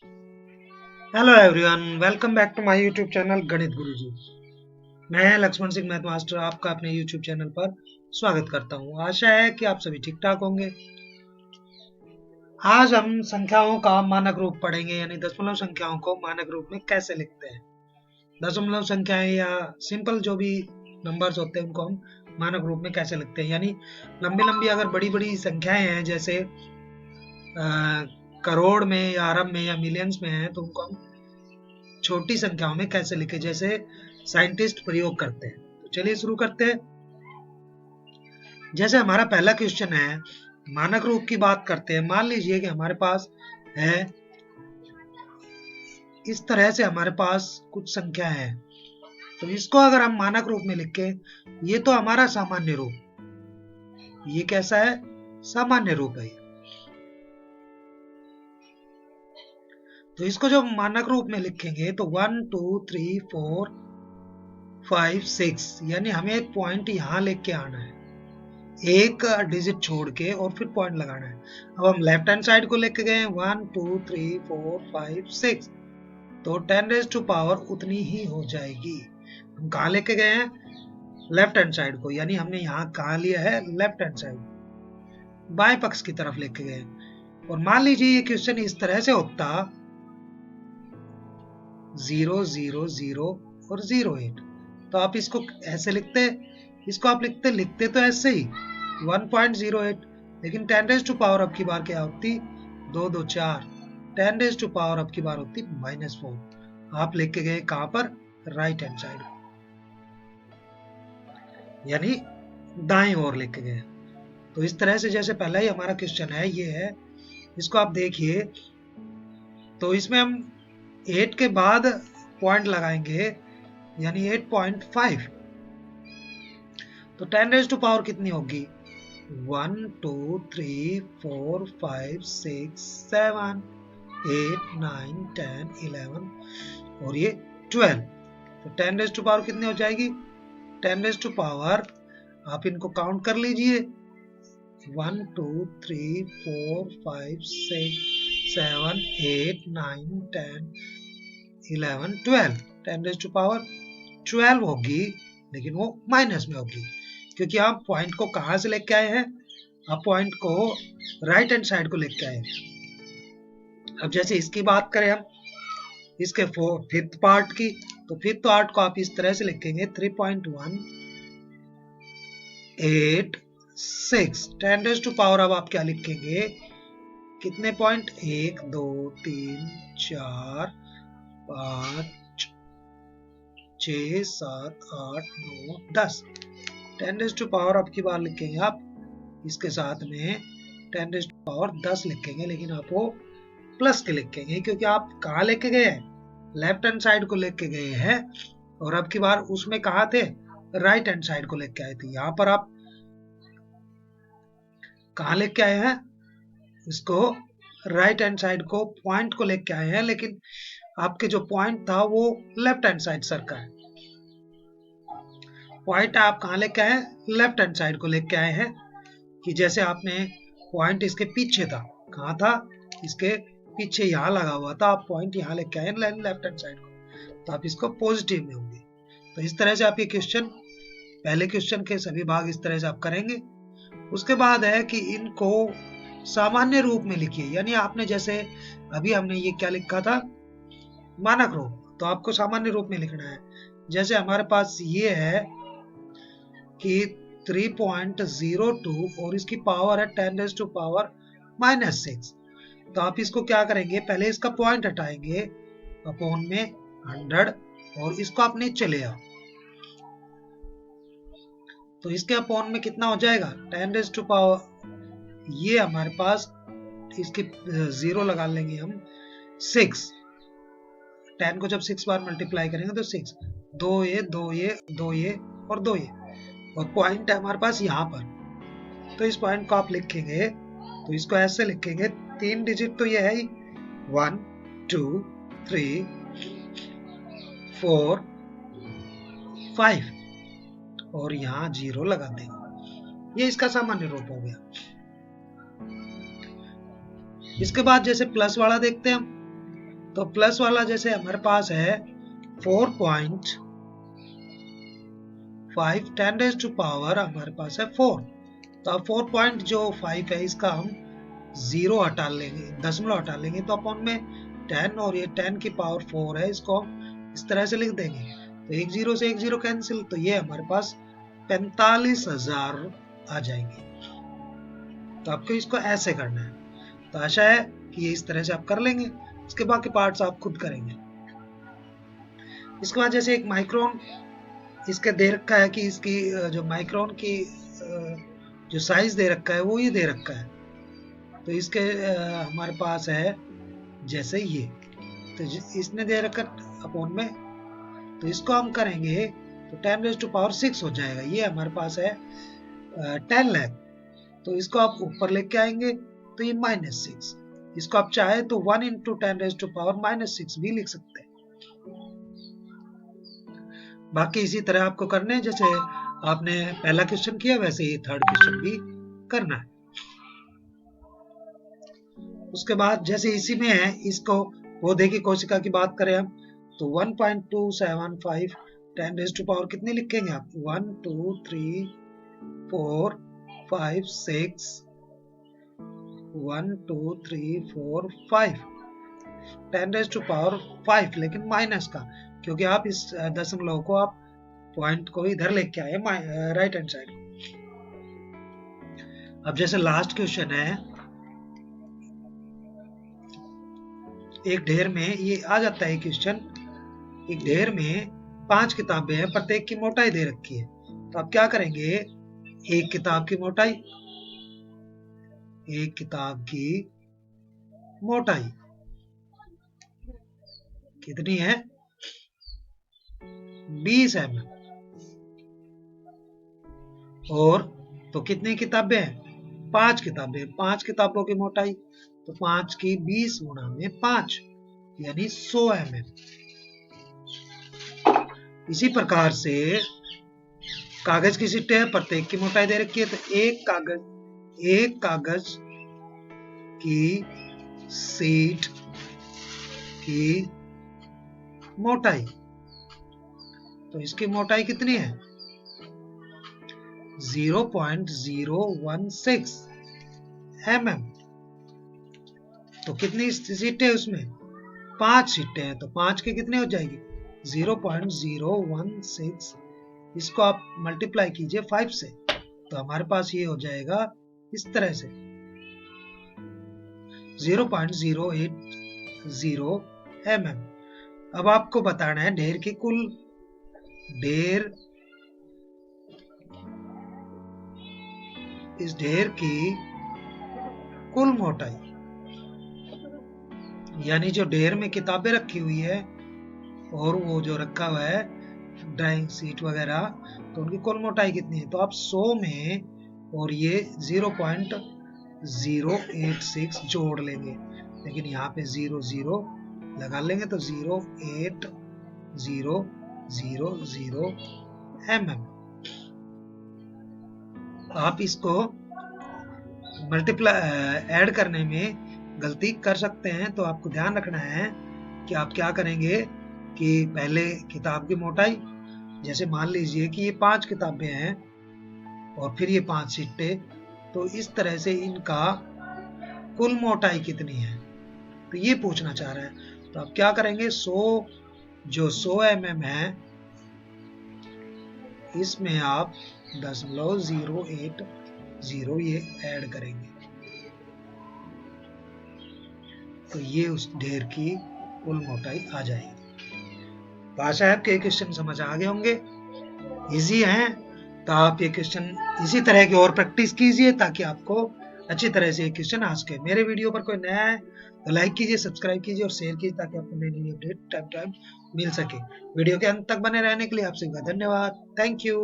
Hello everyone, welcome back to my YouTube channel Ganit Guruji. मैं Lakshman Singh math master आपका अपने YouTube channel पर स्वागत करता हूं। आशा है कि आप सभी ठीक ठाक होंगे। आज हम संख्याओं का मानक रूप पढ़ेंगे, यानी दशमलव संख्याओं को मानक रूप में कैसे लिखते हैं। दशमलव संख्याएं या सिंपल जो भी नंबर्स होते हैं उनको हम मानक रूप में कैसे लिखते हैं, यानी लंबी लंबी अगर बड़ी बड़ी संख्याएं हैं जैसे करोड़ में या अरब में या मिलियंस में है तो उनको हम छोटी संख्याओं में कैसे लिखे, जैसे साइंटिस्ट प्रयोग करते हैं। तो चलिए शुरू करते हैं। जैसे हमारा पहला क्वेश्चन है, मानक रूप की बात करते हैं। मान लीजिए कि हमारे पास है इस तरह से, हमारे पास कुछ संख्या है, तो इसको अगर हम मानक रूप में लिखें, ये तो हमारा सामान्य रूप, ये कैसा है, सामान्य रूप है। तो इसको जब मानक रूप में लिखेंगे तो 1 2 3 4 5 6, यानी हमें एक पॉइंट यहां लेके आना है, एक डिजिट छोड़ के और फिर पॉइंट लगाना है। अब हम लेफ्ट हैंड साइड को लेके गए 1 2 3 4 5 6, तो 10 रेज टू पावर उतनी ही हो जाएगी। हम कहा लेके गए हैं, लेफ्ट हैंड साइड को, यानी हमने यहाँ कहा लिया है लेफ्ट हैंड साइड, बाएं पक्ष की तरफ लेके गए। और मान लीजिए ये क्वेश्चन इस तरह से होता 0 0 0 और 08, तो आप इसको ऐसे लिखते, इसको आप लिखते तो ऐसे ही 1.08, लेकिन 10 रेज टू पावर अब की बार क्या होती, 2 2 4, 10 रेज टू पावर अब की बार होती -4। आप लेके गए कहां पर, राइट हैंड साइड, यानी दाएं ओर लेके गए। तो इस तरह से जैसे पहला ही हमारा क्वेश्चन है ये है, इसको आप देखिए, तो इसमें हम 8 के बाद पॉइंट लगाएंगे, यानी 8.5, तो 10 रेज टू पावर कितनी होगी, 1 2 3 4 5 6 7 8 9 10 11 और ये 12, तो 10 रेज टू पावर कितनी हो जाएगी, 10 रेज टू पावर, आप इनको काउंट कर लीजिए, 1 2 3 4 5 6 7 8 9 10 11 12, 10 रेज टू पावर 12 होगी, लेकिन वो माइनस में होगी, क्योंकि आप पॉइंट को कहां से लेके आए हैं, आप पॉइंट को राइट हैंड साइड को लेके आए। अब जैसे इसकी बात करें हम, इसके फिफ्थ पार्ट की, तो फिफ्थ पार्ट को आप इस तरह से लिखेंगे 3.186, 10 रेज टू पावर, अब आप क्या लिखेंगे, कितने पॉइंट, 1 2 3 4 5 6 7 8 9 10, 10 रेज टू पावर अब की बार लिखेंगे आप इसके साथ में 10 रेज टू पावर 10 लिखेंगे, लेकिन आप वो प्लस के लिखेंगे, क्योंकि आप कहाँ लेके गए हैं, लेफ्ट हैंड साइड को लेके गए हैं, और अब की बार उसमें कहा थे, राइट हैंड साइड को लेके आए थे। यहाँ पर आप कहाँ लेके आए हैं, इसको राइट हैंड साइड को, पॉइंट को लेके आए हैं, लेकिन आपके जो पॉइंट था वो लेफ्ट हैंड साइड सर का है। पॉइंट आप कहाँ लेके आए हैं, लेफ्ट हैंड साइड को लेके आए हैं, कि जैसे आपने पॉइंट इसके पीछे था, कहाँ था, इसके पीछे यहाँ लगा हुआ था, आप पॉइंट यहाँ लेके आए लेफ्ट हैंड साइड को, तो आप इसको पॉजिटिव में होंगे। तो इस तरह से आप ये क्वेश्चन, पहले क्वेश्चन के सभी भाग इस तरह से आप करेंगे। उसके बाद है कि इनको सामान्य रूप में लिखिए, यानी आपने जैसे अभी हमने ये क्या लिखा था, मानक रूप, तो आपको सामान्य रूप में लिखना है। जैसे हमारे पास ये है कि 3.02 और इसकी पावर है 10 रेज टू पावर -6, तो आप इसको क्या करेंगे, पहले इसका पॉइंट हटाएंगे, अपॉन में 100, और इसको आप नीचे ले आओ, तो इसके अपॉन में कितना हो जाएगा, 10 रेज टू पावर, ये हमारे पास इसके 0 लगा लेंगे हम, 6, 10 को जब 6 बार मल्टीप्लाई करेंगे तो 6, 2 ये 2 ये 2 ये और 2 ये, और पॉइंट है हमारे पास यहाँ पर, तो इस पॉइंट को आप लिखेंगे, तो इसको ऐसे लिखेंगे, 3 डिजिट तो ये है ही, 1 2 3 4 5, और यहाँ 0 लगा देंगे, ये इसका सामान्य रूप हो गया। इसके बाद जैसे प्लस वाला देखते हैं हम, तो प्लस वाला जैसे हमारे पास है 4.5 10 रेज़ टू पावर हमारे पास है 4, तो अब 4.5 है इसका हम 0 हटा लेंगे, दशमलव हटा लेंगे, तो अपन में 10 और ये 10 की पावर 4 है, इसको हम इस तरह से लिख देंगे। तो एक जीरो से एक जीरो कैंसिल, तो ये हमारे पास 45,000 आ जाएंगे। तो आपको इसको ऐसे करना है। तो आशा है कि ये इस तरह से आप कर लेंगे। इसके बाकी पार्ट्स आप खुद करेंगे। इसके बाद जैसे एक माइक्रोन इसके दे रखा है कि इसकी जो माइक्रोन की जो साइज दे रखा है वो ये दे रखा है। तो इसके हमारे पास है जैसे ये, तो इसने दे रखा अपॉन में, तो इसको हम करेंगे तो 10 रेज़ टू पावर 6 हो जाएगा। ये हमारे पास है 10 लाख, तो इसको आप ऊपर लेके आएंगे तो ये -6, इसको आप चाहे तो 1 इंटू 10 रेज़ टू पावर -6 भी लिख सकते हैं। बाकी इसी तरह आपको करने हैं, जैसे आपने पहला क्वेश्चन किया वैसे ही थर्ड क्वेश्चन भी करना है। उसके बाद जैसे इसी में है, इसको पौधे की कोशिका की बात करें हम तो 1.275 10 रेज़ टू पावर कितनी लिखेंगे आप, 1 2 3 4 5 6 1 2 3 4 5 10 रेज़ टू पावर 5, लेकिन माइनस का, क्योंकि आप इस दशमलव को आप पॉइंट को इधर लेके आए राइट हैंड साइड। अब जैसे लास्ट क्वेश्चन है, एक ढेर में ये आ जाता है क्वेश्चन, एक ढेर में 5 किताबें हैं, प्रत्येक की मोटाई दे रखी है। तो आप क्या करेंगे, एक किताब की मोटाई, एक किताब की मोटाई कितनी है, 20 mm, और तो कितनी किताबें हैं, 5 किताबें, 5 किताबों की मोटाई, तो 5 की 20 गुणा में 5 यानी 100 mm। इसी प्रकार से कागज की शीटें हैं, प्रत्येक की मोटाई दे रखी है, तो एक कागज की शीट की मोटाई, तो इसकी मोटाई कितनी है, 0.016 mm। तो कितनी सीटें उसमें, 5 सीटें हैं, तो 5 की कितनी हो जाएगी, 0.016, इसको आप मल्टीप्लाई कीजिए 5 से, तो हमारे पास ये हो जाएगा इस तरह से 0.080 mm। अब आपको बताना है ढेर की कुल, इस ढेर की कुल मोटाई, यानी जो ढेर में किताबें रखी हुई है और वो जो रखा हुआ है ड्राइंग शीट वगैरह, तो उनकी कुल मोटाई कितनी है, तो आप 100 में और ये 0.086 जोड़ लेंगे, लेकिन यहाँ पे 0 लगा लेंगे, तो 0.8000 mm। आप इसको मल्टीप्लाई ऐड करने में गलती कर सकते हैं, तो आपको ध्यान रखना है कि आप क्या करेंगे कि पहले किताब की मोटाई, जैसे मान लीजिए कि ये 5 किताबें हैं और फिर ये 5 शीटें, तो इस तरह से इनका कुल मोटाई कितनी है, तो ये पूछना चाह रहा है। तो आप क्या करेंगे, 100 mm है, इसमें आप 0.080 ये ऐड करेंगे, तो ये उस ढेर की कुल मोटाई आ जाएगी। तो आशा है आपके क्वेश्चन समझ आ गए होंगे, इजी हैं, तो आप ये क्वेश्चन इसी तरह की और प्रैक्टिस कीजिए ताकि आपको अच्छी तरह से ये क्वेश्चन आ सके। मेरे वीडियो पर कोई नया है तो लाइक कीजिए, सब्सक्राइब कीजिए और शेयर कीजिए ताकि आपको नई नई अपडेट टाइम मिल सके। वीडियो के अंत तक बने रहने के लिए आप सभी का धन्यवाद। Thank you.